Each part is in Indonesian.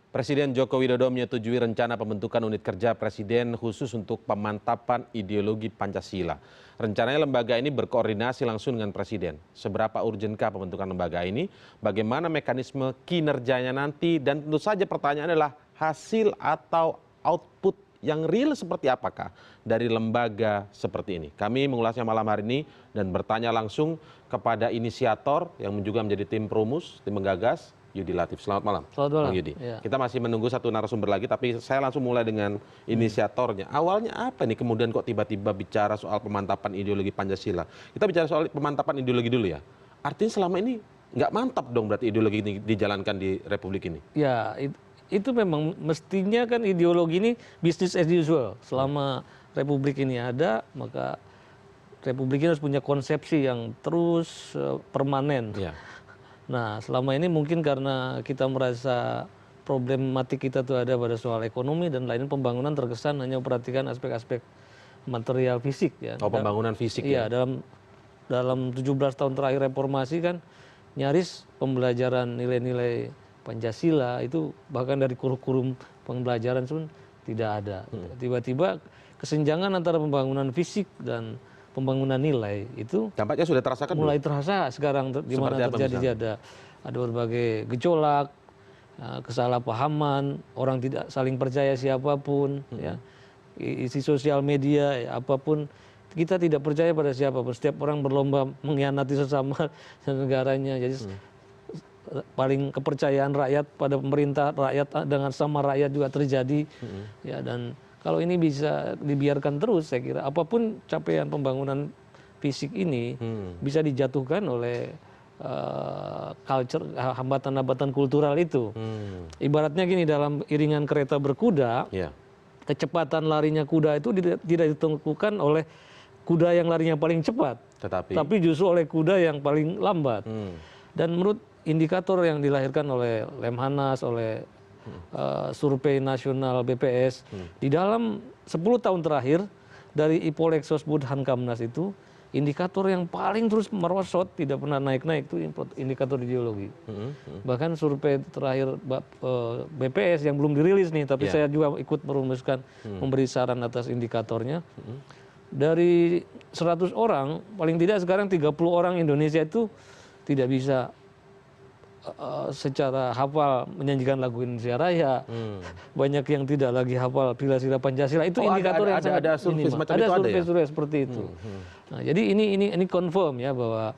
Presiden Joko Widodo menyetujui rencana pembentukan unit kerja Presiden khusus untuk pemantapan ideologi Pancasila. Rencananya lembaga ini berkoordinasi langsung dengan Presiden. Seberapa urgenkah pembentukan lembaga ini? Bagaimana mekanisme kinerjanya nanti? Dan tentu saja pertanyaan adalah hasil atau output yang real seperti apakah dari lembaga seperti ini? Kami mengulasnya malam hari ini dan bertanya langsung kepada inisiator yang juga menjadi tim perumus, tim menggagas, Yudi Latif. Selamat malam, Bang Yudi. Ya. Kita masih menunggu satu narasumber lagi, tapi saya langsung mulai dengan inisiatornya. Awalnya apa nih kemudian kok tiba-tiba bicara soal pemantapan ideologi Pancasila? Kita bicara soal pemantapan ideologi dulu ya. Artinya selama ini nggak mantap dong berarti ideologi ini dijalankan di Republik ini? Ya, itu memang mestinya kan ideologi ini business as usual. Selama Republik ini ada, maka Republik ini harus punya konsepsi yang terus permanen. Ya. Nah, selama ini mungkin karena kita merasa problematik kita tuh ada pada soal ekonomi dan lain pembangunan terkesan hanya memperhatikan aspek-aspek material fisik ya. Oh, pembangunan fisik ya. Iya, dalam 17 tahun terakhir reformasi kan nyaris pembelajaran nilai-nilai Pancasila itu bahkan dari kurikulum pembelajaran pun tidak ada. Tiba-tiba kesenjangan antara pembangunan fisik dan pembangunan nilai itu dampaknya sudah terasakan mulai terasa sekarang di mana terjadi ada berbagai gejolak, kesalahpahaman, orang tidak saling percaya siapapun, ya, isi sosial media ya, apapun kita tidak percaya pada siapapun, setiap orang berlomba mengkhianati sesama negaranya, jadi paling kepercayaan rakyat pada pemerintah, rakyat dengan sama rakyat juga terjadi, ya. Dan kalau ini bisa dibiarkan terus, saya kira apapun capaian pembangunan fisik ini bisa dijatuhkan oleh culture, hambatan-hambatan kultural itu. Ibaratnya gini, dalam iringan kereta berkuda, kecepatan larinya kuda itu tidak ditentukan oleh kuda yang larinya paling cepat, tapi justru oleh kuda yang paling lambat. Dan menurut indikator yang dilahirkan oleh Lemhanas, oleh survei nasional BPS, di dalam 10 tahun terakhir dari Ipolexos Budhankamnas itu indikator yang paling terus merosot tidak pernah naik-naik itu indikator ideologi. Bahkan survei terakhir BPS yang belum dirilis nih, tapi saya juga ikut merumuskan, memberi saran atas indikatornya. Dari 100 orang paling tidak sekarang 30 orang Indonesia itu tidak bisa secara hafal menyanyikan lagu Indonesia Raya, banyak yang tidak lagi hafal Pilasila Pancasila. Itu indikator yang sangat ada survei semacam itu, survei seperti itu. Nah, jadi ini confirm ya bahwa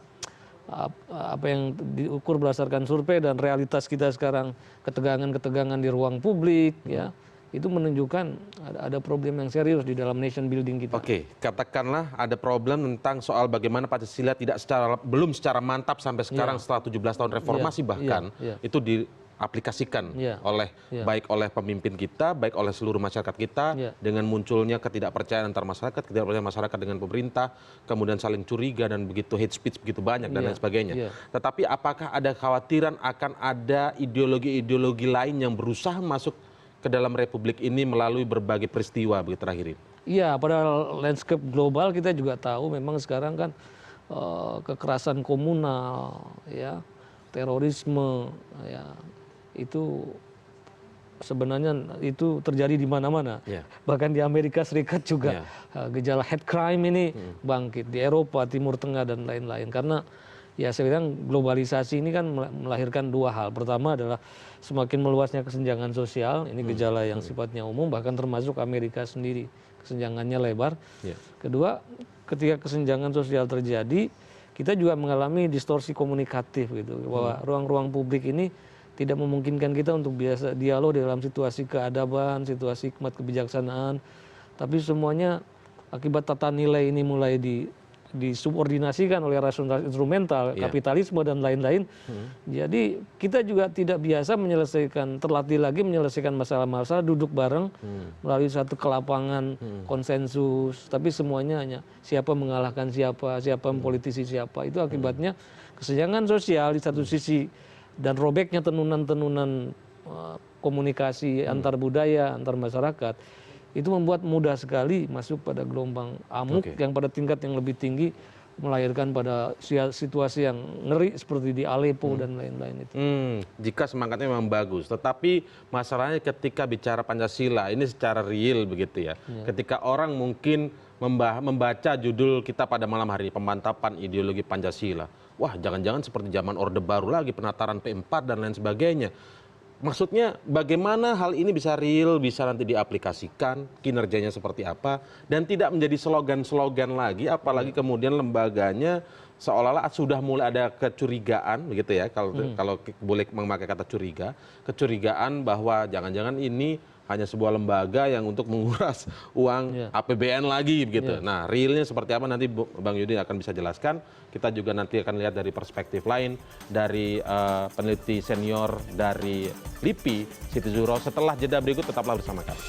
apa yang diukur berdasarkan survei dan realitas kita sekarang, ketegangan-ketegangan di ruang publik, ya, itu menunjukkan ada problem yang serius di dalam nation building kita. Oke, katakanlah ada problem tentang soal bagaimana Pancasila belum secara mantap sampai sekarang setelah 17 tahun reformasi bahkan itu diaplikasikan baik oleh pemimpin kita, baik oleh seluruh masyarakat kita, dengan munculnya ketidakpercayaan antar masyarakat, ketidakpercayaan masyarakat dengan pemerintah, kemudian saling curiga dan begitu hate speech begitu banyak dan lain sebagainya. Tetapi apakah ada kekhawatiran akan ada ideologi-ideologi lain yang berusaha masuk ke dalam Republik ini melalui berbagai peristiwa begitu terakhir ini? Iya, pada landscape global kita juga tahu memang sekarang kan kekerasan komunal, ya, terorisme, ya, itu sebenarnya itu terjadi di mana-mana. Bahkan di Amerika Serikat juga gejala hate crime ini bangkit, di Eropa, Timur Tengah dan lain-lain. Karena ya saya bilang globalisasi ini kan melahirkan dua hal. Pertama adalah semakin meluasnya kesenjangan sosial, ini gejala yang sifatnya umum, bahkan termasuk Amerika sendiri, kesenjangannya lebar. Kedua, ketika kesenjangan sosial terjadi, kita juga mengalami distorsi komunikatif gitu, bahwa ruang-ruang publik ini tidak memungkinkan kita untuk biasa dialog dalam situasi keadaban, situasi hikmat kebijaksanaan, tapi semuanya akibat tata nilai ini mulai disubordinasikan oleh rasionalitas instrumental, kapitalisme dan lain-lain. Jadi kita juga tidak biasa terlatih lagi menyelesaikan masalah-masalah duduk bareng melalui satu kelapangan konsensus, tapi semuanya hanya siapa mengalahkan siapa mempolitisi siapa. Itu akibatnya kesenjangan sosial di satu sisi dan robeknya tenunan-tenunan komunikasi antar budaya, antar masyarakat. Itu membuat mudah sekali masuk pada gelombang amuk yang pada tingkat yang lebih tinggi melahirkan pada situasi yang ngeri seperti di Aleppo dan lain-lain itu. Jika semangatnya memang bagus, tetapi masalahnya ketika bicara Pancasila ini secara real begitu ya. Ketika orang mungkin membaca judul kita pada malam hari, pemantapan ideologi Pancasila. Wah, jangan-jangan seperti zaman Orde Baru lagi, penataran P4 dan lain sebagainya. Maksudnya bagaimana hal ini bisa real, bisa nanti diaplikasikan, kinerjanya seperti apa, dan tidak menjadi slogan-slogan lagi, apalagi kemudian lembaganya seolah-olah sudah mulai ada kecurigaan, begitu ya, kalau boleh memakai kata kecurigaan bahwa jangan-jangan ini hanya sebuah lembaga yang untuk menguras uang APBN lagi, begitu. Nah, realnya seperti apa nanti Bang Yudi akan bisa jelaskan. Kita juga nanti akan lihat dari perspektif lain dari peneliti senior dari LIPI, Siti Zuhro. Setelah jeda berikut, tetaplah bersama kami.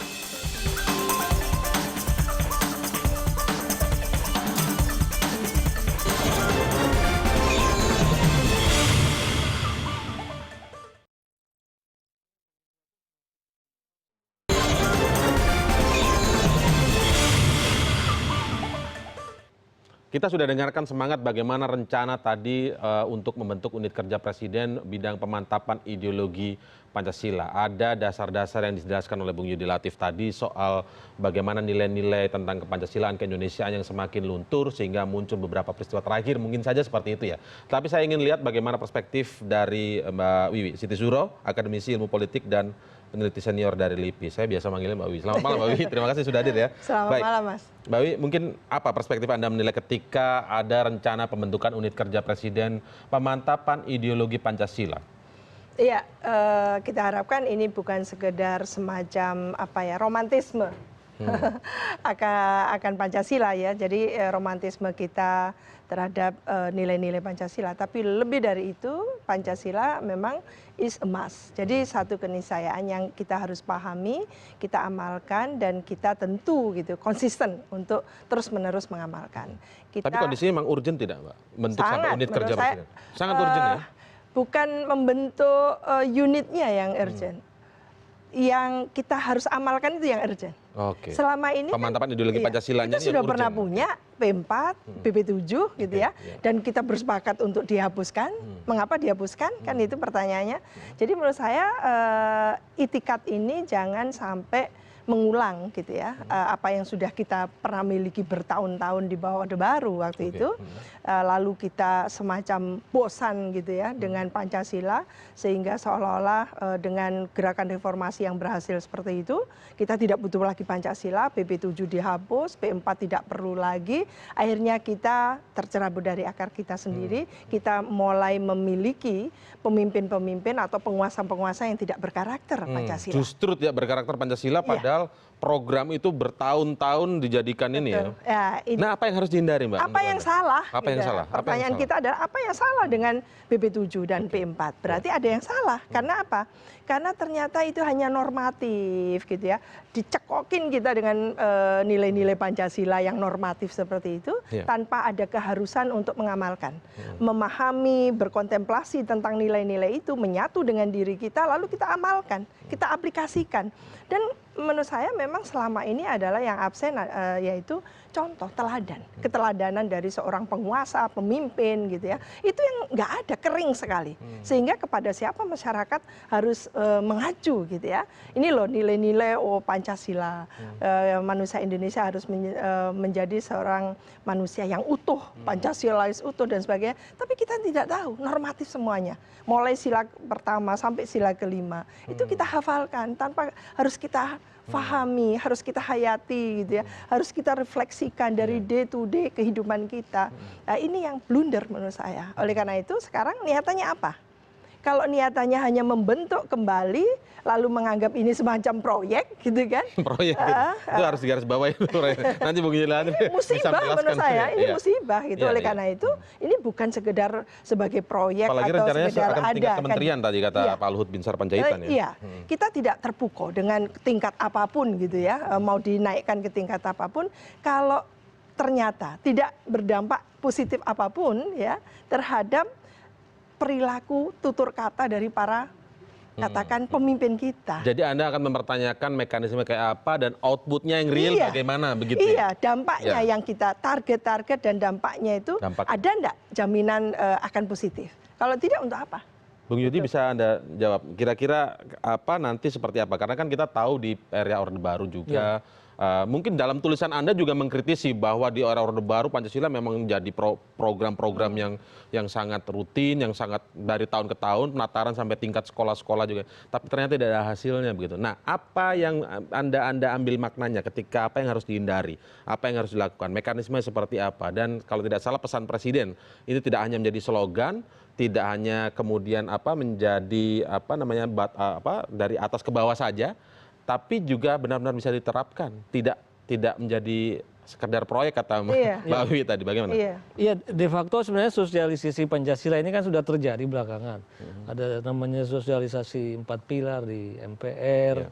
Kita sudah dengarkan semangat bagaimana rencana tadi untuk membentuk unit kerja presiden bidang pemantapan ideologi Pancasila. Ada dasar-dasar yang dijelaskan oleh Bung Yudi Latif tadi soal bagaimana nilai-nilai tentang kepancasilaan keindonesiaan yang semakin luntur sehingga muncul beberapa peristiwa terakhir mungkin saja seperti itu ya. Tapi saya ingin lihat bagaimana perspektif dari Mbak Wiwi Siti Zuhro, akademisi ilmu politik dan peneliti senior dari LIPI. Saya biasa manggilnya Mbak Wiwi. Selamat malam Mbak Wiwi, terima kasih sudah hadir ya. Selamat malam Mas. Mbak Wiwi, mungkin apa perspektif Anda menilai ketika ada rencana pembentukan unit kerja presiden pemantapan ideologi Pancasila? Iya, kita harapkan ini bukan sekedar semacam romantisme akan Pancasila ya. Jadi romantisme kita terhadap nilai-nilai Pancasila, tapi lebih dari itu Pancasila memang is a must. Jadi satu keniscayaan yang kita harus pahami, kita amalkan dan kita tentu gitu konsisten untuk terus-menerus mengamalkan. Tapi kondisinya memang urgent tidak, Mbak? Bentuk sampai unit kerja presiden. Sangat urgent ya? Bukan membentuk unitnya yang urgent. Yang kita harus amalkan itu yang urgent. Oke. Selama ini pemantapan ideologi Pancasilanya kita sudah pernah punya P4, PP7 gitu ya, dan kita bersepakat untuk dihapuskan. Mengapa dihapuskan? Kan itu pertanyaannya. Jadi menurut saya itikat ini jangan sampai mengulang gitu ya, apa yang sudah kita pernah miliki bertahun-tahun di bawah Orde Baru waktu itu, lalu kita semacam bosan gitu ya dengan Pancasila, sehingga seolah-olah dengan gerakan reformasi yang berhasil seperti itu, kita tidak butuh lagi Pancasila, PP7 dihapus, P4 tidak perlu lagi, akhirnya kita tercerabut dari akar kita sendiri, kita mulai memiliki pemimpin-pemimpin atau penguasa-penguasa yang tidak berkarakter Pancasila. Justru tidak berkarakter Pancasila, padahal program itu bertahun-tahun dijadikan ini ya. Nah, apa yang harus dihindari, Mbak? Apa yang salah? Apa yang salah? Pertanyaan kita adalah apa yang salah dengan PP7 dan P4? Berarti ada yang salah. Karena apa? Karena ternyata itu hanya normatif gitu ya. Dicekokin kita dengan nilai-nilai Pancasila yang normatif seperti itu tanpa ada keharusan untuk mengamalkan. Memahami, berkontemplasi tentang nilai-nilai itu, menyatu dengan diri kita lalu kita amalkan, kita aplikasikan. Dan menurut saya memang selama ini adalah yang absen yaitu contoh teladan, keteladanan dari seorang penguasa, pemimpin gitu ya. Itu yang nggak ada, kering sekali. Sehingga kepada siapa masyarakat harus mengacu gitu ya. Ini loh nilai-nilai Pancasila. Manusia Indonesia harus menjadi seorang manusia yang utuh, Pancasilais utuh dan sebagainya. Tapi kita tidak tahu normatif semuanya. Mulai sila pertama sampai sila kelima. Itu kita hafalkan tanpa harus kita fahami, harus kita hayati gitu ya, harus kita refleksikan dari day to day kehidupan kita. Nah, ini yang blunder menurut saya. Oleh karena itu sekarang niatannya apa? Kalau niatannya hanya membentuk kembali, lalu menganggap ini semacam proyek, gitu kan? Proyek, itu harus digarisbawahi. Nanti Bung Yudi musibah menurut saya, ini musibah gitu. Oleh karena itu, ini bukan sekedar sebagai proyek apalagi atau rencananya sekedar akan tingkat ada. kementerian tadi kata Pak Luhut Binsar Panjaitan ya. Iya, kita tidak terpukau dengan tingkat apapun gitu ya, mau dinaikkan ke tingkat apapun, kalau ternyata tidak berdampak positif apapun ya terhadap perilaku tutur kata dari para katakan pemimpin kita. Jadi Anda akan mempertanyakan mekanisme kayak apa dan outputnya yang real bagaimana begitu Iya, dampaknya yang kita target dan dampaknya itu ada enggak jaminan akan positif? Kalau tidak untuk apa? Bung Yudi bisa Anda jawab, kira-kira apa nanti seperti apa? Karena kan kita tahu di era Orde Baru juga, mungkin dalam tulisan Anda juga mengkritisi bahwa di era Orde Baru Pancasila memang menjadi program-program yang sangat rutin, yang sangat dari tahun ke tahun, penataran sampai tingkat sekolah-sekolah juga. Tapi ternyata tidak ada hasilnya begitu. Nah, apa yang Anda ambil maknanya ketika apa yang harus dihindari, apa yang harus dilakukan, mekanisme seperti apa? Dan kalau tidak salah pesan Presiden, itu tidak hanya menjadi slogan, tidak hanya kemudian menjadi dari atas ke bawah saja, tapi juga benar-benar bisa diterapkan, tidak menjadi sekedar proyek kata Mbak Wiwi tadi. Bagaimana? Iya, de facto sebenarnya sosialisasi Pancasila ini kan sudah terjadi belakangan. Ada namanya sosialisasi 4 pilar di MPR,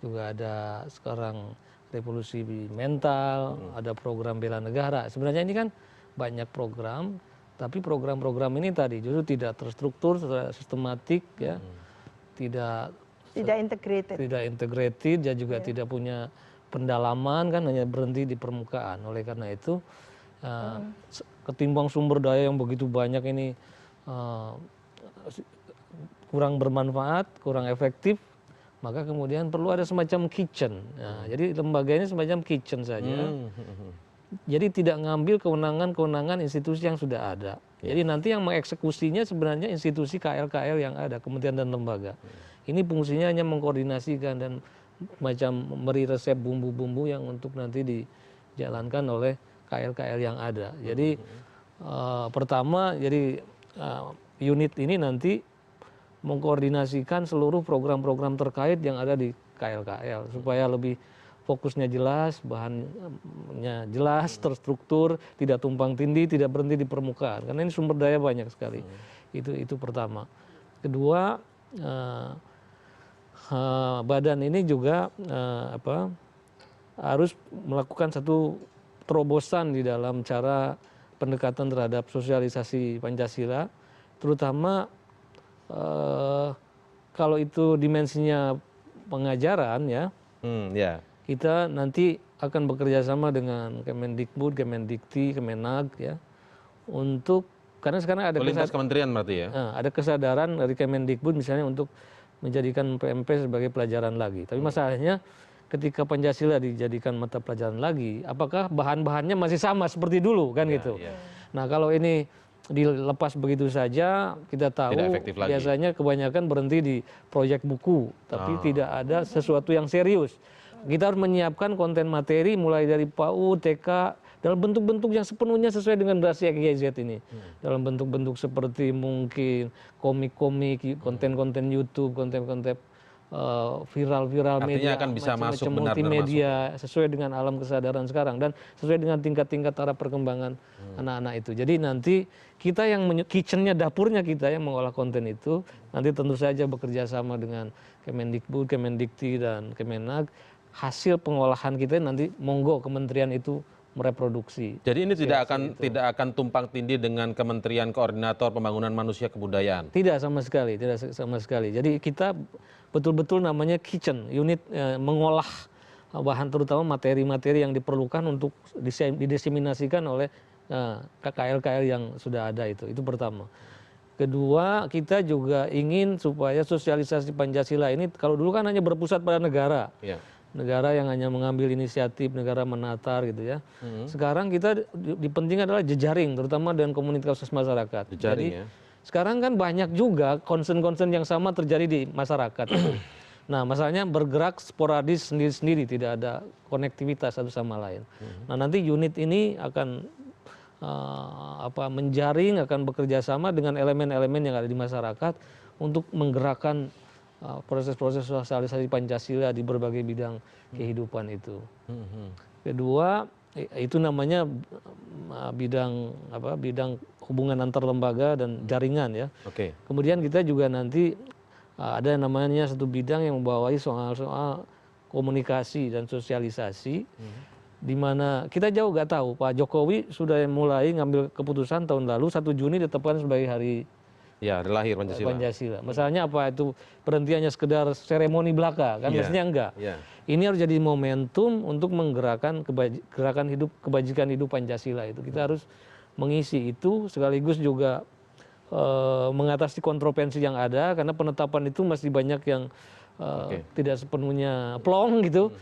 juga ada sekarang revolusi mental, ada program bela negara. Sebenarnya ini kan banyak program, tapi program-program ini tadi justru tidak terstruktur, sistematik, ya, tidak integrated, dan juga tidak punya pendalaman, kan hanya berhenti di permukaan. Oleh karena itu, ketimbang sumber daya yang begitu banyak ini kurang bermanfaat, kurang efektif, maka kemudian perlu ada semacam kitchen. Nah, jadi lembaga ini semacam kitchen saja. Jadi tidak ngambil kewenangan institusi yang sudah ada. Jadi nanti yang mengeksekusinya sebenarnya institusi KL-KL yang ada, kementerian dan lembaga. Ini fungsinya hanya mengkoordinasikan dan macam memberi resep bumbu-bumbu yang untuk nanti dijalankan oleh KL-KL yang ada. Jadi pertama, unit ini nanti mengkoordinasikan seluruh program-program terkait yang ada di KL-KL supaya lebih fokusnya jelas, bahannya jelas, terstruktur, tidak tumpang tindih, tidak berhenti di permukaan. Karena ini sumber daya banyak sekali. Itu pertama. Kedua, badan ini juga harus melakukan satu terobosan di dalam cara pendekatan terhadap sosialisasi Pancasila, terutama kalau itu dimensinya pengajaran, ya. Kita nanti akan bekerja sama dengan Kemendikbud, Kemendikti, Kemenag, ya, untuk karena sekarang ada kementerian berarti ya. Ada kesadaran dari Kemendikbud misalnya untuk menjadikan PMP sebagai pelajaran lagi. Tapi masalahnya ketika Pancasila dijadikan mata pelajaran lagi, apakah bahan-bahannya masih sama seperti dulu, kan gitu. Nah, kalau ini dilepas begitu saja, kita tahu biasanya kebanyakan berhenti di proyek buku, tapi tidak ada sesuatu yang serius. Kita harus menyiapkan konten materi mulai dari PAUD, TK, dalam bentuk-bentuk yang sepenuhnya sesuai dengan generasi XYZ ini. Dalam bentuk-bentuk seperti mungkin komik-komik, konten-konten YouTube, konten-konten viral-viral media, akan bisa masuk multimedia, sesuai dengan alam kesadaran sekarang dan sesuai dengan tingkat-tingkat taraf perkembangan anak-anak itu. Jadi nanti kita yang kitchennya, dapurnya kita yang mengolah konten itu, nanti tentu saja bekerja sama dengan Kemendikbud, Kemendikti, dan Kemenag. Hasil pengolahan kita nanti monggo kementerian itu mereproduksi. Jadi ini tidak akan tumpang tindih dengan Kementerian Koordinator Pembangunan Manusia Kebudayaan. Tidak sama sekali, Jadi kita betul-betul namanya kitchen, unit mengolah bahan, terutama materi-materi yang diperlukan untuk didiseminasikan oleh KL-KL yang sudah ada itu. Itu pertama. Kedua, kita juga ingin supaya sosialisasi Pancasila ini, kalau dulu kan hanya berpusat pada negara. Negara yang hanya mengambil inisiatif, negara menatar gitu ya. Sekarang kita dipenting adalah jejaring, terutama dengan komunitas masyarakat. Jadi sekarang kan banyak juga concern-concern yang sama terjadi di masyarakat. Nah, masalahnya bergerak sporadis sendiri-sendiri, tidak ada konektivitas satu sama lain. Nah, nanti unit ini akan menjaring, akan bekerja sama dengan elemen-elemen yang ada di masyarakat untuk menggerakkan proses-proses sosialisasi Pancasila di berbagai bidang kehidupan itu. Kedua, itu namanya bidang hubungan antar lembaga dan jaringan, ya. Kemudian kita juga nanti ada namanya satu bidang yang membawahi soal-soal komunikasi dan sosialisasi, di mana kita jauh gak tahu, Pak Jokowi sudah mulai ngambil keputusan tahun lalu 1 Juni ditetapkan sebagai hari Ya, lahir Pancasila. Pancasila. Masalahnya apa itu berhentiannya sekedar seremoni belaka kan? Iya. Mestinya enggak. Iya. Ini harus jadi momentum untuk menggerakkan gerakan hidup kebajikan hidup Pancasila itu. Kita harus mengisi itu sekaligus juga mengatasi kontroversi yang ada karena penetapan itu masih banyak yang tidak sepenuhnya plong gitu.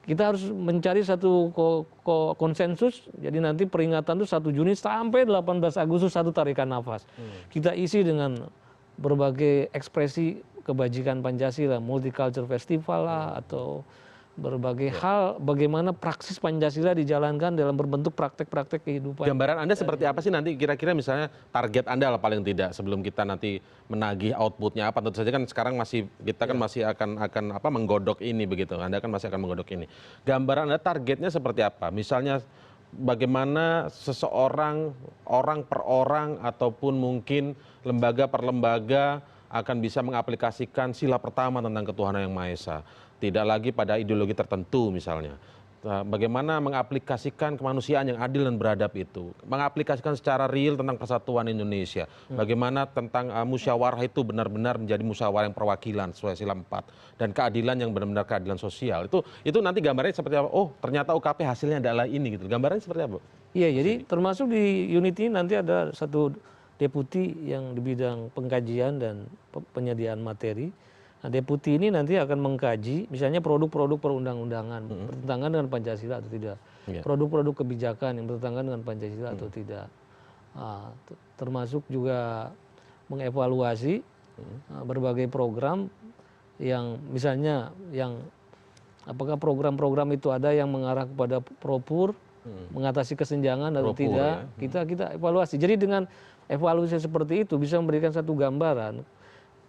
Kita harus mencari satu konsensus, jadi nanti peringatan itu 1 Juni sampai 18 Agustus satu tarikan nafas. Kita isi dengan berbagai ekspresi kebajikan Pancasila, multicultural festival lah, atau berbagai hal bagaimana praksis Pancasila dijalankan dalam berbentuk praktek-praktek kehidupan. Gambaran Anda seperti apa sih nanti kira-kira misalnya target Anda lah paling tidak sebelum kita nanti menagih outputnya apa? Tentu saja kan sekarang kita kan masih akan menggodok ini begitu. Anda kan masih akan menggodok ini. Gambaran Anda targetnya seperti apa? Misalnya bagaimana seseorang orang per orang ataupun mungkin lembaga per lembaga akan bisa mengaplikasikan sila pertama tentang ketuhanan yang Maha Esa. Tidak lagi pada ideologi tertentu misalnya. Bagaimana mengaplikasikan kemanusiaan yang adil dan beradab itu. Mengaplikasikan secara real tentang persatuan Indonesia. Bagaimana tentang musyawarah itu benar-benar menjadi musyawarah yang perwakilan sesuai sila 4. Dan keadilan yang benar-benar keadilan sosial. Itu nanti gambarnya seperti apa? Oh ternyata UKP hasilnya adalah ini gitu. Gambarnya seperti apa? Iya, jadi termasuk di unit ini nanti ada satu deputi yang di bidang pengkajian dan penyediaan materi. Nah, deputi ini nanti akan mengkaji misalnya produk-produk perundang-undangan bertentangan dengan Pancasila atau tidak. Produk-produk kebijakan yang bertentangan dengan Pancasila atau tidak. Termasuk juga mengevaluasi berbagai program yang misalnya apakah program-program itu ada yang mengarah kepada propur, mengatasi kesenjangan atau tidak. Ya. Kita evaluasi. Jadi dengan evaluasi seperti itu bisa memberikan satu gambaran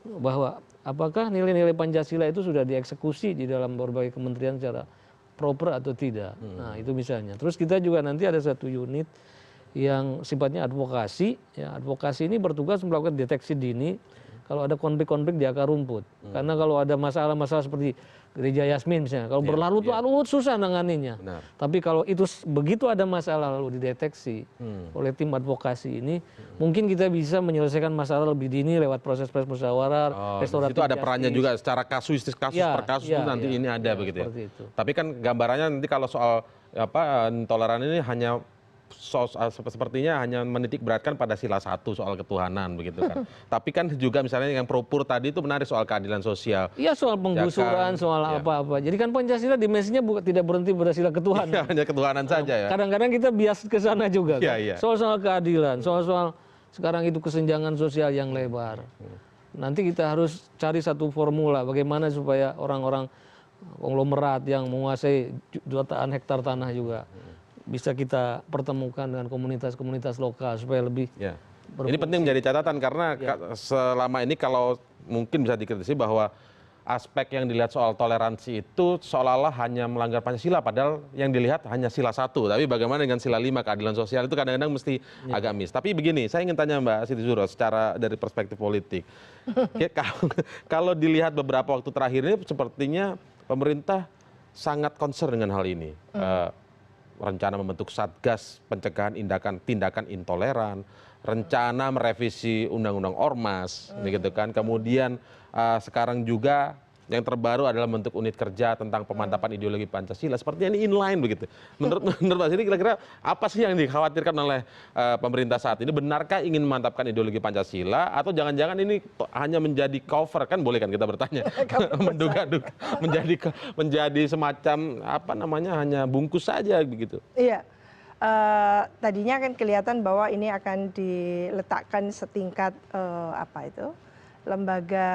bahwa apakah nilai-nilai Pancasila itu sudah dieksekusi di dalam berbagai kementerian secara proper atau tidak. Nah itu misalnya. Terus kita juga nanti ada satu unit yang sifatnya advokasi. Ya, advokasi ini bertugas melakukan deteksi dini kalau ada konflik-konflik di akar rumput. Karena kalau ada masalah-masalah seperti Gereja Yasmin misalnya, kalau berlarut-larut susah nanganinya. Benar. Tapi kalau itu begitu ada masalah lalu dideteksi oleh tim advokasi ini, mungkin kita bisa menyelesaikan masalah lebih dini lewat proses-proses musyawarah, restoratif. Itu ada perannya juga secara kasus per kasus itu nanti ini ada begitu ya. Itu. Tapi kan gambarannya nanti kalau soal intoleran ini hanya sepertinya hanya menitik beratkan pada sila 1 soal ketuhanan begitu kan. Tapi kan juga misalnya yang propur tadi itu menarik soal keadilan sosial. Iya soal penggusuran, soal apa-apa. Jadi kan Pancasila dimensinya tidak berhenti pada sila ketuhanan. Iya, hanya ketuhanan saja ya. Kadang-kadang kita bias ke sana juga kan. Soal keadilan, soal sekarang itu kesenjangan sosial yang lebar. Nanti kita harus cari satu formula bagaimana supaya orang-orang konglomerat yang menguasai jutaan hektar tanah juga bisa kita pertemukan dengan komunitas-komunitas lokal supaya lebih Ini penting menjadi catatan karena selama ini kalau mungkin bisa dikritisi bahwa aspek yang dilihat soal toleransi itu seolah-olah hanya melanggar Pancasila padahal yang dilihat hanya sila 1. Tapi bagaimana dengan sila 5 keadilan sosial itu kadang-kadang mesti agak miss. Tapi begini, saya ingin tanya Mbak Siti Zuhro secara dari perspektif politik. Kalau dilihat beberapa waktu terakhir ini sepertinya pemerintah sangat concern dengan hal ini. Rencana membentuk Satgas Pencegahan Tindakan Intoleran, rencana merevisi Undang-Undang Ormas, begitu kan. Kemudian sekarang juga yang terbaru adalah bentuk unit kerja tentang pemantapan ideologi Pancasila. Sepertinya ini inline begitu. Menurut Pak Siti kira-kira apa sih yang dikhawatirkan oleh pemerintah saat ini? Benarkah ingin memantapkan ideologi Pancasila atau jangan-jangan ini hanya menjadi cover, kan boleh kan kita bertanya, menduga-duga menjadi semacam hanya bungkus saja begitu. Iya. Tadinya kan kelihatan bahwa ini akan diletakkan setingkat lembaga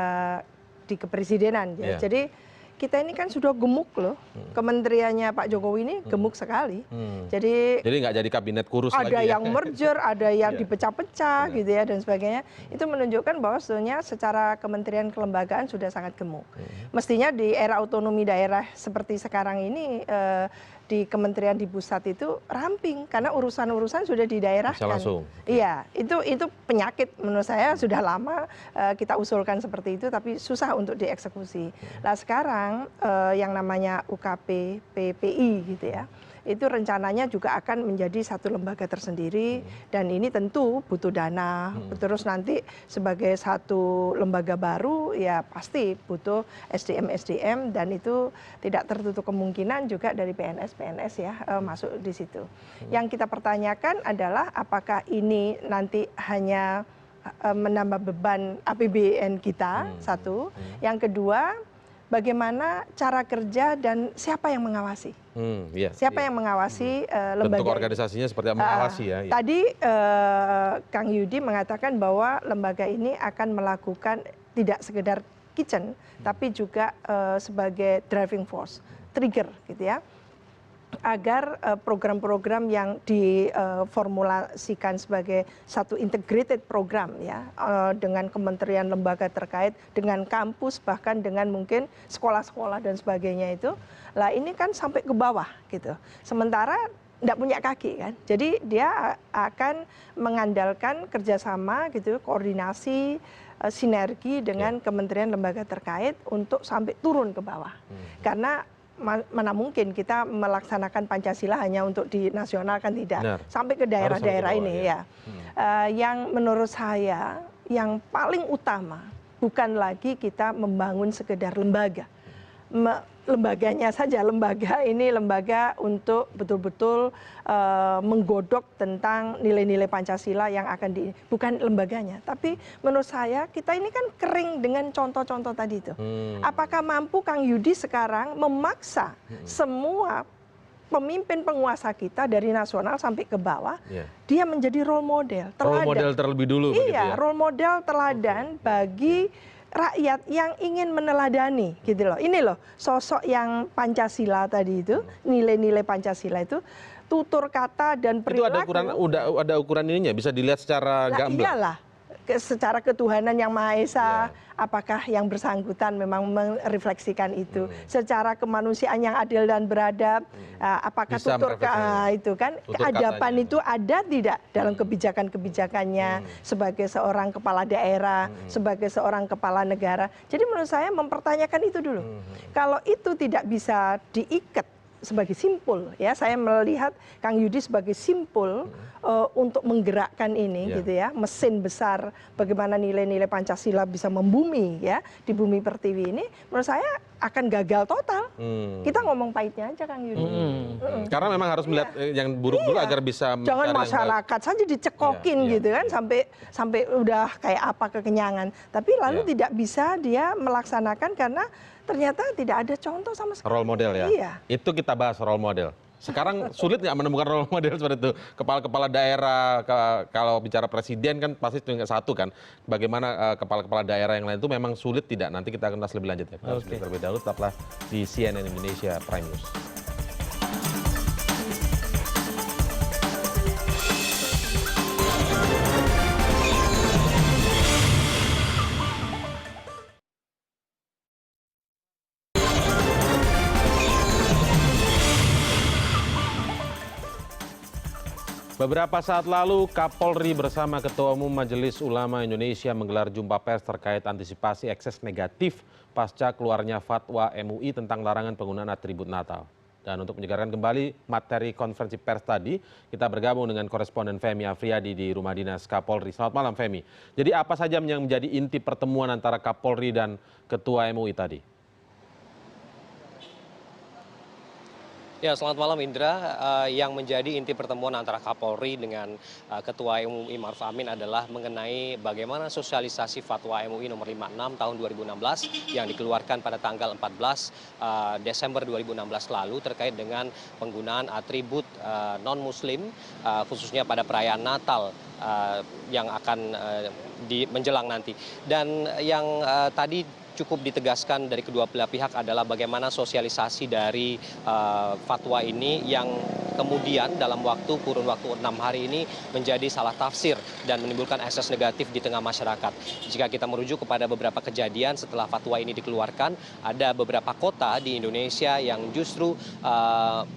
di kepresidenan ya. Jadi kita ini kan sudah gemuk loh. Kementeriannya Pak Jokowi ini gemuk sekali. Jadi nggak jadi kabinet kurus lagi. Ada yang merger, ada yang dipecah-pecah gitu ya dan sebagainya. Itu menunjukkan bahwa sebetulnya secara kementerian kelembagaan sudah sangat gemuk. Mestinya di era otonomi daerah seperti sekarang ini di kementerian di pusat itu ramping karena urusan-urusan sudah didaerahkan. Iya, itu penyakit menurut saya sudah lama kita usulkan seperti itu tapi susah untuk dieksekusi. Nah sekarang yang namanya UKP PPI gitu ya, itu rencananya juga akan menjadi satu lembaga tersendiri dan ini tentu butuh dana. Terus nanti sebagai satu lembaga baru ya pasti butuh SDM dan itu tidak tertutup kemungkinan juga dari PNS ya masuk di situ. Yang kita pertanyakan adalah apakah ini nanti hanya menambah beban APBN kita, satu. Yang kedua, bagaimana cara kerja dan siapa yang mengawasi? Siapa yang mengawasi lembaga? Bentuk organisasinya seperti apa mengawasi ya? Tadi Kang Yudi mengatakan bahwa lembaga ini akan melakukan tidak sekedar kitchen, tapi juga sebagai driving force, trigger gitu ya. Agar program-program yang diformulasikan sebagai satu integrated program ya dengan kementerian lembaga terkait, dengan kampus, bahkan dengan mungkin sekolah-sekolah dan sebagainya itu, lah ini kan sampai ke bawah gitu. Sementara tidak punya kaki kan, jadi dia akan mengandalkan kerjasama gitu, koordinasi, sinergi dengan kementerian lembaga terkait untuk sampai turun ke bawah, karena mana mungkin kita melaksanakan Pancasila hanya untuk di nasional kan tidak. Sampai ke daerah-daerah ini ya. Yang menurut saya yang paling utama bukan lagi kita membangun sekedar lembaga. Lembaganya saja, lembaga ini lembaga untuk betul-betul menggodok tentang nilai-nilai Pancasila yang akan bukan lembaganya. Tapi menurut saya kita ini kan kering dengan contoh-contoh tadi itu. Apakah mampu Kang Yudi sekarang memaksa semua pemimpin penguasa kita dari nasional sampai ke bawah, dia menjadi role model, teladan. Role model terlebih dulu. Iya, role model teladan bagi rakyat yang ingin meneladani gitu loh. Ini loh sosok yang Pancasila tadi itu, nilai-nilai Pancasila itu, tutur kata dan perilaku. Itu ada ukuran ininya, bisa dilihat secara gamblang. Iyalah, secara ketuhanan yang Maha Esa, apakah yang bersangkutan memang merefleksikan itu. Secara kemanusiaan yang adil dan beradab, apakah itu kan keadaban itu ada tidak dalam kebijakan-kebijakannya sebagai seorang kepala daerah, sebagai seorang kepala negara. Jadi menurut saya mempertanyakan itu dulu. Kalau itu tidak bisa diikat sebagai simpul, ya saya melihat Kang Yudi sebagai simpul untuk menggerakkan ini gitu ya, mesin besar bagaimana nilai-nilai Pancasila bisa membumi ya di bumi pertiwi ini, menurut saya akan gagal total. Kita ngomong pahitnya aja Kang Yudi. Karena memang harus melihat yang buruk dulu agar bisa jangan masyarakat saja dicekokin gitu kan sampai udah kayak apa kekenyangan, tapi lalu tidak bisa dia melaksanakan karena ternyata tidak ada contoh sama sekali. Role model ya. Iya. Itu kita bahas role model. Sekarang sulit nggak menemukan role model seperti itu. Kepala-kepala daerah, kalau bicara presiden kan pasti cuma satu kan. Bagaimana kepala-kepala daerah yang lain itu memang sulit tidak. Nanti kita akan bahas lebih lanjut ya. Kita harus terlebih dahulu, tetaplah di CNN Indonesia Prime News. Beberapa saat lalu, Kapolri bersama Ketua Umum Majelis Ulama Indonesia menggelar jumpa pers terkait antisipasi ekses negatif pasca keluarnya fatwa MUI tentang larangan penggunaan atribut Natal. Dan untuk menyegarkan kembali materi konferensi pers tadi, kita bergabung dengan koresponden Femi Afriyadi di Rumah Dinas Kapolri. Selamat malam, Femi. Jadi apa saja yang menjadi inti pertemuan antara Kapolri dan Ketua MUI tadi? Ya, selamat malam Indra. Yang menjadi inti pertemuan antara Kapolri dengan Ketua MUI Ma'ruf Amin adalah mengenai bagaimana sosialisasi fatwa MUI nomor 56 tahun 2016 yang dikeluarkan pada tanggal 14 Desember 2016 lalu terkait dengan penggunaan atribut non-Muslim khususnya pada perayaan Natal yang akan menjelang nanti. Dan yang tadi cukup ditegaskan dari kedua belah pihak adalah bagaimana sosialisasi dari fatwa ini yang kemudian dalam kurun waktu 6 hari ini menjadi salah tafsir dan menimbulkan ekses negatif di tengah masyarakat. Jika kita merujuk kepada beberapa kejadian setelah fatwa ini dikeluarkan, ada beberapa kota di Indonesia yang justru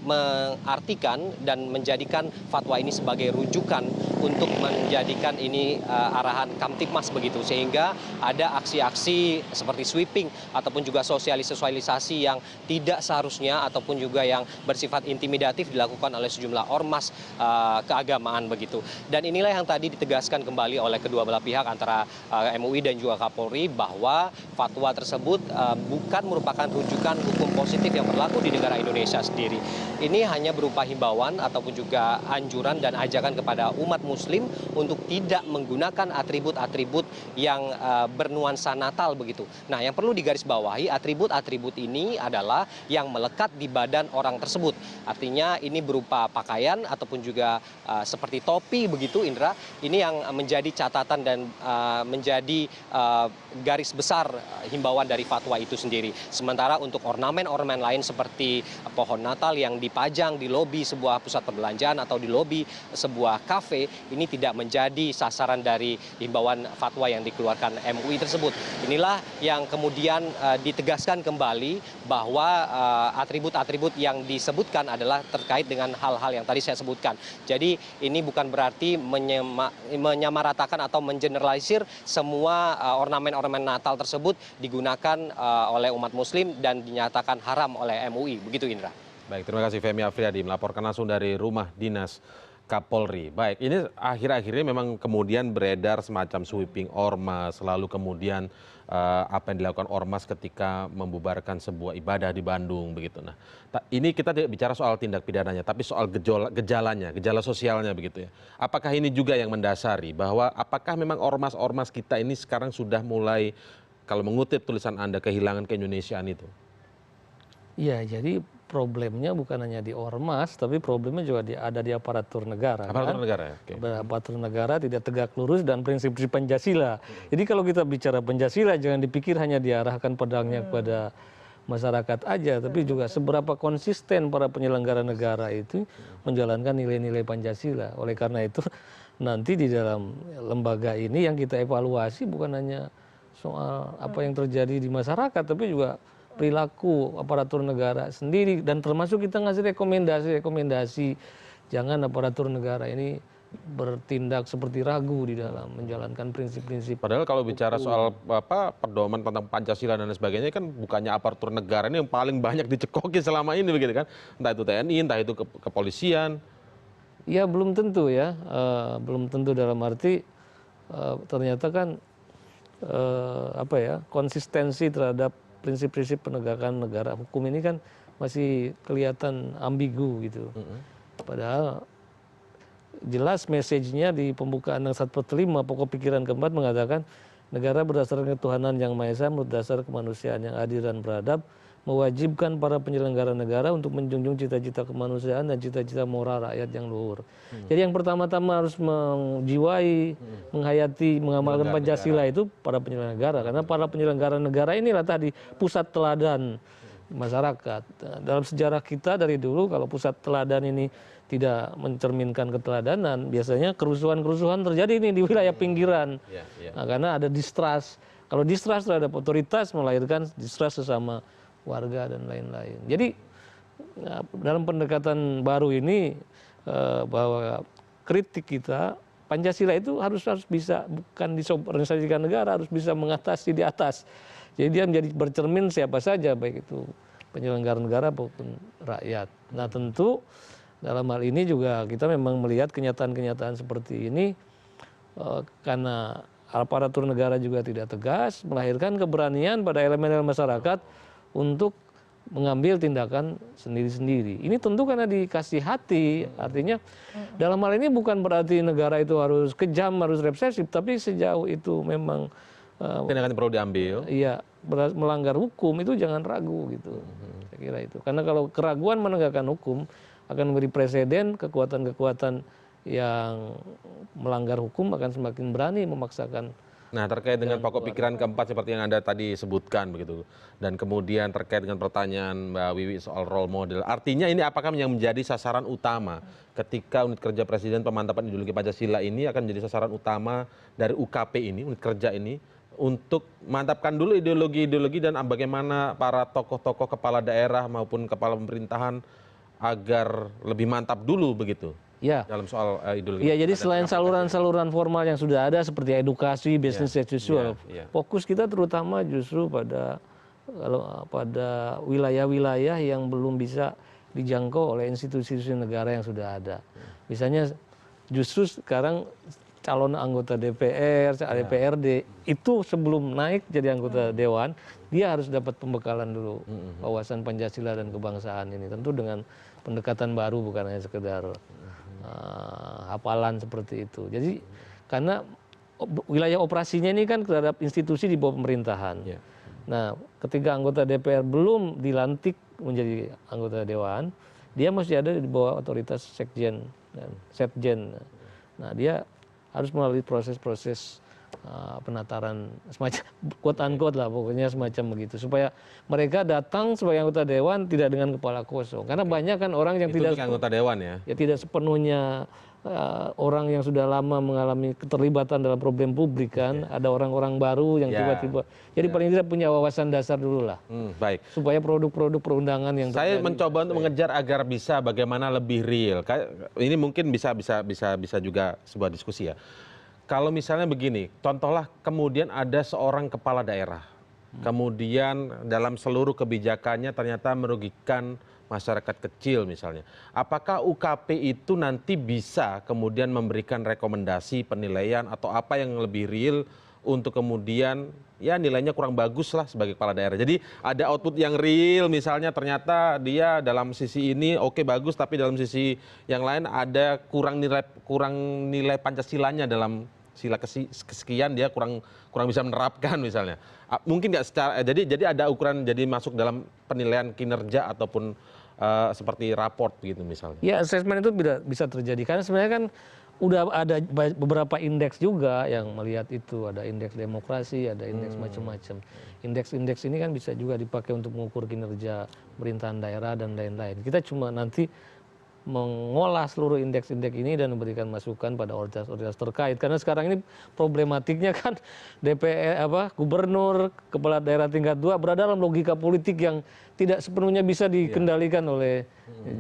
mengartikan dan menjadikan fatwa ini sebagai rujukan untuk menjadikan ini arahan Kamtipmas begitu, sehingga ada aksi-aksi seperti sweeping ataupun juga sosialisasi yang tidak seharusnya ataupun juga yang bersifat intimidatif dilakukan oleh sejumlah ormas keagamaan begitu. Dan inilah yang tadi ditegaskan kembali oleh kedua belah pihak antara MUI dan juga Kapolri bahwa fatwa tersebut bukan merupakan rujukan hukum positif yang berlaku di negara Indonesia sendiri. Ini hanya berupa himbauan ataupun juga anjuran dan ajakan kepada umat muslim untuk tidak menggunakan atribut-atribut yang bernuansa Natal begitu. Nah, yang perlu digarisbawahi, atribut-atribut ini adalah yang melekat di badan orang tersebut. Artinya ini berupa pakaian ataupun juga seperti topi begitu, Indra. Ini yang menjadi catatan dan menjadi garis besar himbauan dari fatwa itu sendiri. Sementara untuk ornamen-ornamen lain seperti pohon Natal yang dipajang di lobi sebuah pusat perbelanjaan atau di lobi sebuah kafe, ini tidak menjadi sasaran dari himbauan fatwa yang dikeluarkan MUI tersebut. Inilah yang kemudian ditegaskan kembali bahwa atribut-atribut yang disebutkan adalah terkait dengan hal-hal yang tadi saya sebutkan. Jadi ini bukan berarti menyamaratakan atau mengeneralisir semua ornamen-ornamen Natal tersebut digunakan oleh umat muslim dan dinyatakan haram oleh MUI. Begitu, Indra. Baik, terima kasih Femi Afriyadi melaporkan langsung dari rumah dinas Kapolri. Baik, ini akhir-akhir ini memang kemudian beredar semacam sweeping ormas, lalu kemudian apa yang dilakukan ormas ketika membubarkan sebuah ibadah di Bandung begitu. Nah, ini kita tidak bicara soal tindak pidananya, tapi soal gejalanya, gejala sosialnya begitu ya. Apakah ini juga yang mendasari bahwa apakah memang ormas-ormas kita ini sekarang sudah mulai, kalau mengutip tulisan Anda, kehilangan keindonesiaan itu? Iya, jadi problemnya bukan hanya di ormas, tapi problemnya juga ada di aparatur negara. Aparatur negara ya? Okay. Aparatur negara tidak tegak lurus dan prinsip-prinsip Pancasila. Jadi kalau kita bicara Pancasila, jangan dipikir hanya diarahkan pedangnya kepada masyarakat aja, tapi juga seberapa konsisten para penyelenggara negara itu menjalankan nilai-nilai Pancasila. Oleh karena itu, nanti di dalam lembaga ini yang kita evaluasi bukan hanya soal apa yang terjadi di masyarakat, tapi juga perilaku aparatur negara sendiri, dan termasuk kita ngasih rekomendasi jangan aparatur negara ini bertindak seperti ragu di dalam menjalankan prinsip-prinsip. Padahal kalau bicara soal pedoman tentang Pancasila dan sebagainya kan bukannya aparatur negara ini yang paling banyak dicekoki selama ini begitu kan, entah itu TNI, entah itu kepolisian. Ya belum tentu ya, belum tentu dalam arti ternyata kan konsistensi terhadap prinsip-prinsip penegakan negara hukum ini kan masih kelihatan ambigu gitu. Padahal jelas message-nya di pembukaan yang 1/5 pokok pikiran keempat mengatakan negara berdasarkan ketuhanan yang Maha Esa menurut dasar kemanusiaan yang adil dan beradab, mewajibkan para penyelenggara negara untuk menjunjung cita-cita kemanusiaan dan cita-cita moral rakyat yang luhur. Jadi yang pertama-tama harus menjiwai, menghayati, mengamalkan Pancasila itu para penyelenggara negara. Karena para penyelenggara negara inilah tadi pusat teladan masyarakat. Dalam sejarah kita dari dulu kalau pusat teladan ini tidak mencerminkan keteladanan, biasanya kerusuhan-kerusuhan terjadi ini di wilayah pinggiran. Nah, karena ada distrust. Kalau distrust terhadap otoritas melahirkan distrust sesama warga dan lain-lain. Jadi dalam pendekatan baru ini bahwa kritik kita Pancasila itu harus bisa bukan disorganisasikan negara, harus bisa mengatasi di atas. Jadi dia menjadi bercermin siapa saja baik itu penyelenggara negara maupun rakyat. Nah tentu dalam hal ini juga kita memang melihat kenyataan-kenyataan seperti ini karena aparatur negara juga tidak tegas, melahirkan keberanian pada elemen-elemen masyarakat untuk mengambil tindakan sendiri-sendiri. Ini tentu karena dikasih hati, artinya dalam hal ini bukan berarti negara itu harus kejam, harus represif, tapi sejauh itu memang tindakan perlu diambil. Iya, melanggar hukum itu jangan ragu gitu. Saya kira itu. Karena kalau keraguan menegakkan hukum akan memberi presiden kekuatan-kekuatan yang melanggar hukum akan semakin berani memaksakan. Nah, terkait dengan pokok pikiran keempat seperti yang Anda tadi sebutkan begitu. Dan kemudian terkait dengan pertanyaan Mbak Wiwi soal role model. Artinya ini apakah yang menjadi sasaran utama ketika unit kerja presiden pemantapan ideologi Pancasila ini akan menjadi sasaran utama dari UKP ini, unit kerja ini, untuk mantapkan dulu ideologi-ideologi dan bagaimana para tokoh-tokoh kepala daerah maupun kepala pemerintahan agar lebih mantap dulu begitu? Ya. dalam soal ideologi. Iya, jadi selain saluran-saluran formal yang sudah ada seperti edukasi, business as usual, fokus kita terutama justru pada wilayah-wilayah yang belum bisa dijangkau oleh institusi-institusi negara yang sudah ada. Misalnya justru sekarang calon anggota DPR, DPRD itu sebelum naik jadi anggota dewan, dia harus dapat pembekalan dulu wawasan Pancasila dan kebangsaan ini. Tentu dengan pendekatan baru, bukan hanya sekedar hafalan seperti itu. Jadi karena wilayah operasinya ini kan terhadap institusi di bawah pemerintahan. Nah, ketika anggota DPR belum dilantik menjadi anggota dewan, dia masih ada di bawah otoritas sekjen dan setjen. Nah, dia harus melalui proses-proses penataran semacam quote unquote lah, pokoknya semacam begitu, supaya mereka datang sebagai anggota dewan tidak dengan kepala kosong, karena banyak kan orang yang itu tidak anggota dewan ya tidak sepenuhnya orang yang sudah lama mengalami keterlibatan dalam problem publik kan, ada orang-orang baru yang tiba-tiba jadi paling tidak punya wawasan dasar dulu lah, baik, supaya produk-produk perundangan yang saya mencoba untuk mengejar agar bisa bagaimana lebih real. Ini mungkin bisa juga sebuah diskusi ya. Kalau misalnya begini, contohlah kemudian ada seorang kepala daerah, kemudian dalam seluruh kebijakannya ternyata merugikan masyarakat kecil misalnya. Apakah UKP itu nanti bisa kemudian memberikan rekomendasi, penilaian atau apa yang lebih real untuk kemudian ya nilainya kurang bagus lah sebagai kepala daerah. Jadi ada output yang real, misalnya ternyata dia dalam sisi ini oke bagus, tapi dalam sisi yang lain ada kurang nilai Pancasilanya dalam sila kesekian dia kurang bisa menerapkan misalnya. Mungkin nggak secara jadi ada ukuran jadi masuk dalam penilaian kinerja ataupun seperti raport gitu misalnya. Ya, assessment itu bisa terjadi karena sebenarnya kan udah ada beberapa indeks juga yang melihat itu, ada indeks demokrasi, ada indeks macam-macam. Indeks-indeks ini kan bisa juga dipakai untuk mengukur kinerja pemerintahan daerah dan lain-lain. Kita cuma nanti mengolah seluruh indeks-indeks ini dan memberikan masukan pada otoritas terkait, karena sekarang ini problematiknya kan DPR gubernur, kepala daerah tingkat 2 berada dalam logika politik yang tidak sepenuhnya bisa dikendalikan oleh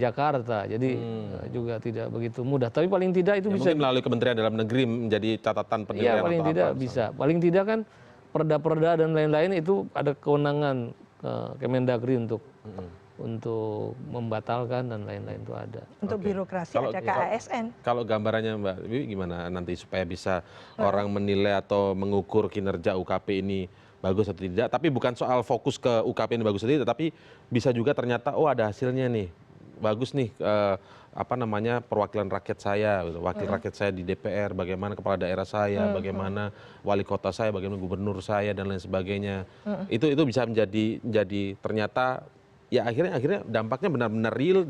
Jakarta, jadi juga tidak begitu mudah, tapi paling tidak itu bisa mungkin melalui Kementerian Dalam Negeri menjadi catatan penilaian. Iya, paling tidak bisa, paling tidak kan perda-perda dan lain-lain itu ada kewenangan Kemendagri untuk membatalkan dan lain-lain itu ada. Untuk birokrasi ada KASN. Kalau gambarannya Mbak Wiwi gimana nanti supaya bisa orang menilai atau mengukur kinerja UKP ini bagus atau tidak, tapi bukan soal fokus ke UKP ini bagus atau tidak, tapi bisa juga ternyata ada hasilnya nih, bagus nih perwakilan rakyat saya, wakil rakyat saya di DPR, bagaimana kepala daerah saya, bagaimana wali kota saya, bagaimana gubernur saya dan lain sebagainya. Itu bisa menjadi ternyata ya akhirnya dampaknya benar-benar real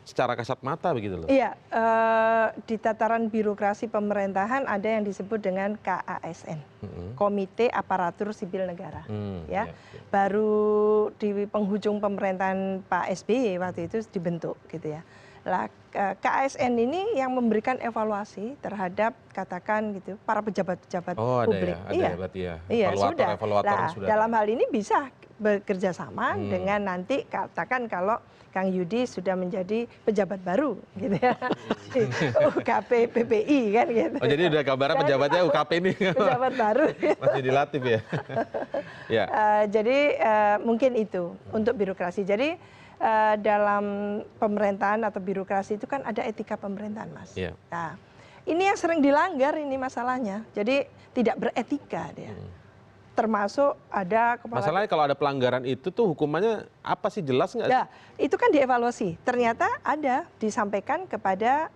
secara kasat mata begitu loh. Iya, di tataran birokrasi pemerintahan ada yang disebut dengan KASN, Komite Aparatur Sipil Negara. Baru di penghujung pemerintahan Pak SBY waktu itu dibentuk gitu ya. Lah, KASN ini yang memberikan evaluasi terhadap katakan gitu para pejabat-pejabat publik. Iya, sudah. Dalam hal ini bisa bekerja sama dengan nanti katakan kalau Kang Yudi sudah menjadi pejabat baru gitu ya. UKP PPI kan gitu. Oh, jadi udah gambaran pejabatnya UKP ini. Pejabat baru. Masih dilatih ya. Ya. Jadi mungkin itu untuk birokrasi. Jadi dalam pemerintahan atau birokrasi itu kan ada etika pemerintahan, Mas. Yeah. Nah, ini yang sering dilanggar ini masalahnya. Jadi tidak beretika dia. Termasuk ada kepala. Masalahnya kalau ada pelanggaran itu tuh hukumannya apa sih, jelas nggak? Ya, itu kan dievaluasi. Ternyata ada disampaikan kepada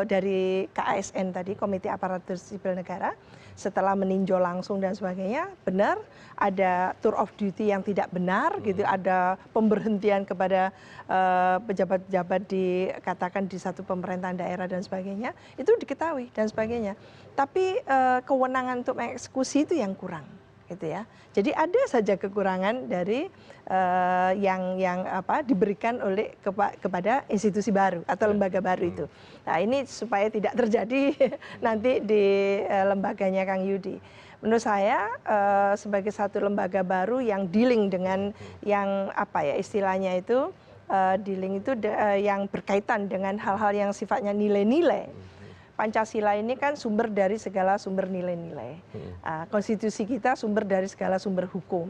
dari KASN tadi, Komite Aparatur Sipil Negara, setelah meninjau langsung dan sebagainya, benar ada tour of duty yang tidak benar gitu, ada pemberhentian kepada pejabat-pejabat katakan di satu pemerintahan daerah dan sebagainya, itu diketahui dan sebagainya. Tapi kewenangan untuk mengeksekusi itu yang kurang. Gitu ya. Jadi ada saja kekurangan dari yang diberikan oleh kepada institusi baru atau lembaga baru itu. Nah, ini supaya tidak terjadi nanti di lembaganya Kang Yudi. Menurut saya sebagai satu lembaga baru yang dealing dengan yang istilahnya itu dealing itu yang berkaitan dengan hal-hal yang sifatnya nilai-nilai. Pancasila ini kan sumber dari segala sumber nilai-nilai. Konstitusi kita sumber dari segala sumber hukum.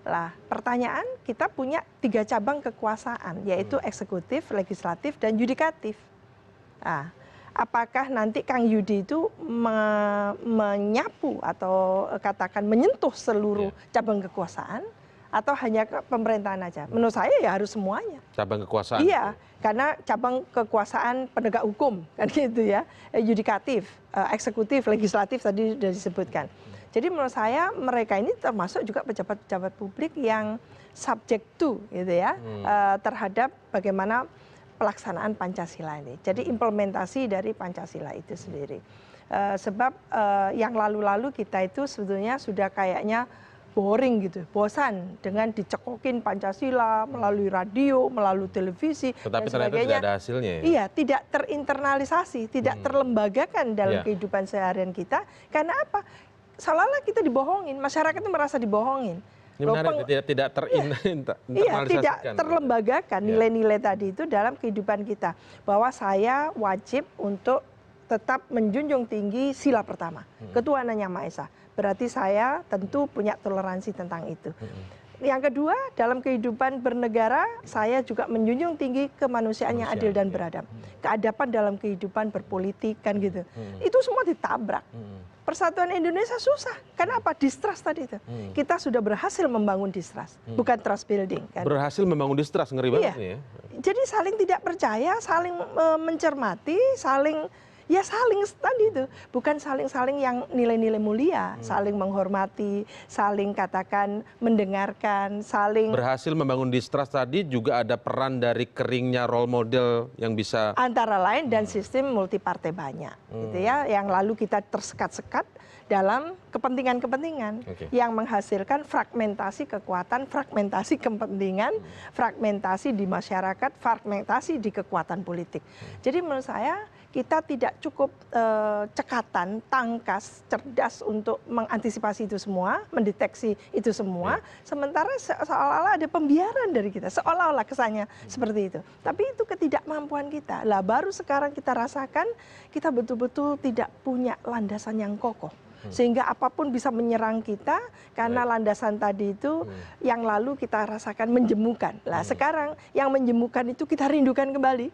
Lah, pertanyaan kita punya 3 cabang kekuasaan, yaitu eksekutif, legislatif, dan yudikatif. Apakah nanti Kang Yudi itu menyapu atau katakan menyentuh seluruh cabang kekuasaan, atau hanya pemerintahan aja? Menurut saya ya harus semuanya. Cabang kekuasaan. Iya, karena cabang kekuasaan penegak hukum kan gitu ya, yudikatif, eksekutif, legislatif tadi sudah disebutkan. Jadi menurut saya mereka ini termasuk juga pejabat-pejabat publik yang subject to gitu ya, terhadap bagaimana pelaksanaan Pancasila ini. Jadi implementasi dari Pancasila itu sendiri. Sebab yang lalu-lalu kita itu sebetulnya sudah kayaknya boring gitu, bosan dengan dicekokin Pancasila melalui radio, melalui televisi, tetapi dan ternyata sebagainya. tidak ada hasilnya ya? Iya, tidak terinternalisasi, tidak terlembagakan dalam kehidupan seharian kita. Karena apa? Seolah-olah kita dibohongin, masyarakat itu merasa dibohongin. Ini menarik, tidak terinternalisasikan. Iya, tidak terlembagakan nilai-nilai tadi itu dalam kehidupan kita. Bahwa saya wajib untuk tetap menjunjung tinggi sila pertama, ketuhanan Yang Maha Esa. Berarti saya tentu punya toleransi tentang itu. Yang kedua, dalam kehidupan bernegara, saya juga menjunjung tinggi kemanusiaan yang adil dan beradab. Keadapan dalam kehidupan berpolitik kan gitu. Itu semua ditabrak. Persatuan Indonesia susah. Kenapa? Distrust tadi itu. Kita sudah berhasil membangun distrust, bukan trust building. Kan? Berhasil membangun distrust, ngeri banget nih ya. Jadi saling tidak percaya, saling mencermati, saling tadi itu, bukan saling yang nilai-nilai mulia, saling menghormati, saling katakan mendengarkan, saling berhasil membangun distrust tadi juga ada peran dari keringnya role model yang bisa antara lain dan sistem multipartai banyak, gitu ya, yang lalu kita tersekat-sekat dalam kepentingan-kepentingan yang menghasilkan fragmentasi kekuatan, fragmentasi kepentingan, fragmentasi di masyarakat, fragmentasi di kekuatan politik. Jadi menurut saya kita tidak cukup cekatan, tangkas, cerdas untuk mengantisipasi itu semua, mendeteksi itu semua, sementara seolah-olah ada pembiaran dari kita, seolah-olah kesannya seperti itu. Tapi itu ketidakmampuan kita. Lah baru sekarang kita rasakan kita betul-betul tidak punya landasan yang kokoh. Sehingga apapun bisa menyerang kita karena landasan tadi itu yang lalu kita rasakan menjemukan. Lah sekarang yang menjemukan itu kita rindukan kembali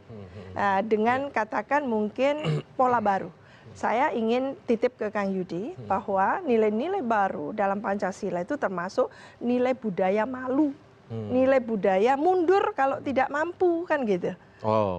dengan katakan mungkin pola baru. Saya ingin titip ke Kang Yudi bahwa nilai-nilai baru dalam Pancasila itu termasuk nilai budaya malu, nilai budaya mundur kalau tidak mampu kan gitu.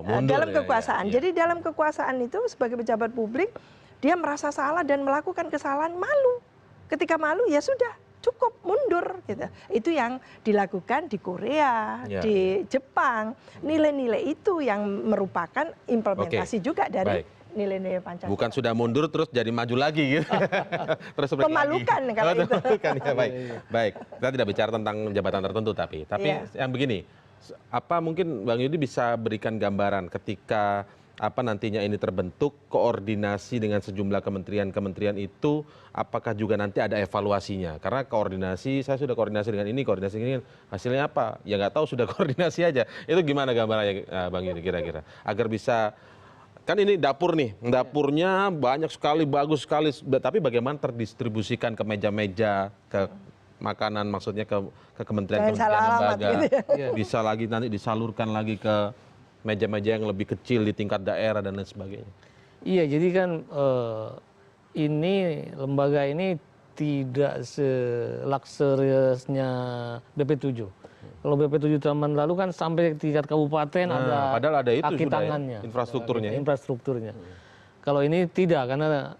Mundur dalam kekuasaan. Jadi dalam kekuasaan itu sebagai pejabat publik dia merasa salah dan melakukan kesalahan, malu. Ketika malu ya sudah, cukup mundur gitu. Itu yang dilakukan di Korea, di Jepang. Nilai-nilai itu yang merupakan implementasi juga dari nilai-nilai Pancasila. Bukan sudah mundur terus jadi maju lagi gitu. Terus memalukan lagi. Kalau itu. Ya, baik. Kita tidak bicara tentang jabatan tertentu tapi yang begini, apa mungkin Bang Yudi bisa berikan gambaran ketika nantinya ini terbentuk koordinasi dengan sejumlah kementerian itu, apakah juga nanti ada evaluasinya? Karena koordinasi, saya sudah koordinasi dengan ini, hasilnya apa? Ya nggak tahu, sudah koordinasi aja. Itu gimana gambarannya Bang Yudi kira-kira? Agar bisa, kan ini dapur nih, dapurnya banyak sekali, bagus sekali, tapi bagaimana terdistribusikan ke meja-meja, ke makanan, maksudnya ke kementerian-kementerian lembaga, bisa lagi nanti disalurkan lagi ke meja-meja yang lebih kecil di tingkat daerah dan lain sebagainya. Iya, jadi kan ini lembaga ini tidak se-luxuriousnya BP7. Kalau BP7 zaman lalu kan sampai tingkat kabupaten padahal ada itu kaki sudah tangannya, infrastrukturnya. Kalau ini tidak, karena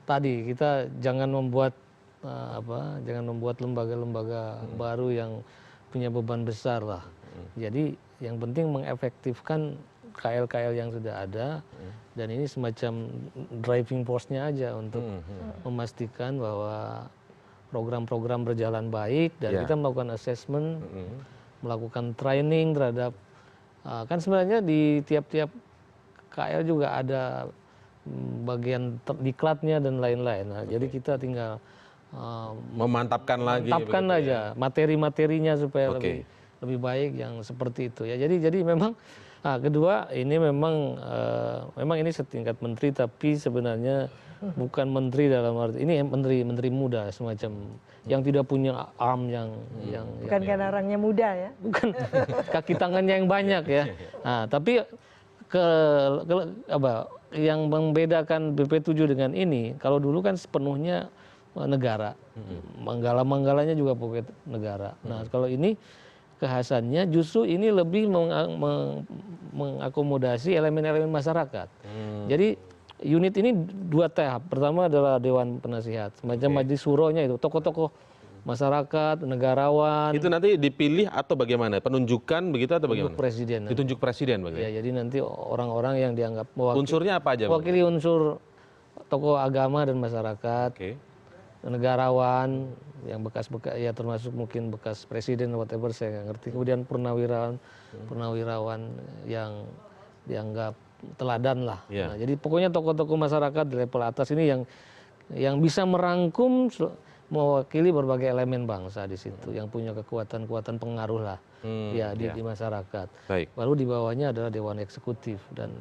tadi kita jangan membuat lembaga-lembaga baru yang punya beban besar lah. Jadi yang penting mengefektifkan KL-KL yang sudah ada, dan ini semacam driving force-nya aja untuk memastikan bahwa program-program berjalan baik, dan kita melakukan assessment, melakukan training terhadap, kan sebenarnya di tiap-tiap KL juga ada bagian diklatnya dan lain-lain. Nah, jadi kita tinggal memantapkan lagi aja materi-materinya supaya lebih baik yang seperti itu ya. Jadi memang kedua ini memang ini setingkat menteri tapi sebenarnya bukan menteri dalam arti ini menteri muda semacam yang tidak punya arm yang bukan karena orangnya muda ya. bukan kaki tangannya yang banyak ya. Tapi yang membedakan BP7 dengan ini kalau dulu kan sepenuhnya negara. Manggala-manggalanya juga pokoknya negara. Nah, kalau ini kekhasannya justru ini lebih mengakomodasi elemen-elemen masyarakat. Jadi unit ini 2 tahap. Pertama adalah Dewan Penasihat, semacam Majelis Syuronya itu, tokoh-tokoh masyarakat, negarawan. Itu nanti dipilih atau bagaimana? Penunjukan begitu atau bagaimana? Presiden. Ditunjuk presiden begitu. Ya, jadi nanti orang-orang yang dianggap Unsurnya apa aja? mewakili unsur tokoh agama dan masyarakat. Negarawan yang bekas ya termasuk mungkin bekas presiden whatever saya nggak ngerti, kemudian purnawirawan yang dianggap teladan lah. Nah, jadi pokoknya tokoh-tokoh masyarakat di level atas ini yang bisa merangkum mewakili berbagai elemen bangsa di situ yang punya kekuatan pengaruh lah di masyarakat. Baru di bawahnya adalah Dewan Eksekutif dan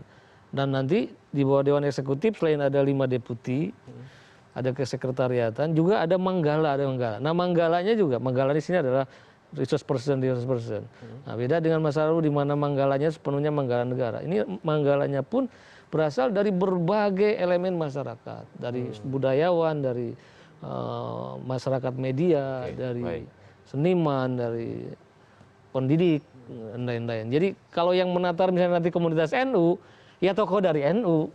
nanti di bawah Dewan Eksekutif selain ada 5 deputi ada kesekretariatan, juga ada manggala. Nah, manggalanya juga, manggala di sini adalah resource person. Nah, beda dengan masa lalu di mana manggalanya sepenuhnya manggala negara. Ini manggalanya pun berasal dari berbagai elemen masyarakat, dari budayawan, dari masyarakat media, dari seniman, dari pendidik, dan lain-lain. Jadi kalau yang menatar misalnya nanti komunitas NU, ya tokoh dari NU.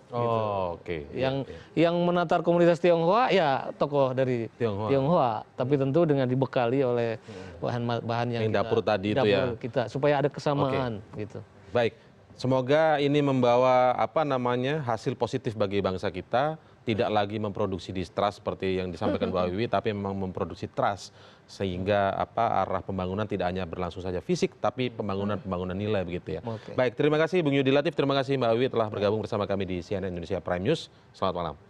Yang menatar komunitas Tionghoa ya tokoh dari Tionghoa. Tapi tentu dengan dibekali oleh bahan yang dapur tadi itu ya. Kita supaya ada kesamaan gitu. Baik. Semoga ini membawa hasil positif bagi bangsa kita, tidak lagi memproduksi distrust seperti yang disampaikan Mbak Wiwi, tapi memang memproduksi trust sehingga arah pembangunan tidak hanya berlangsung saja fisik tapi pembangunan nilai begitu ya. Baik, terima kasih Bung Yudi Latif, terima kasih Mbak Wiwi telah bergabung bersama kami di CNN Indonesia Prime News. Selamat malam.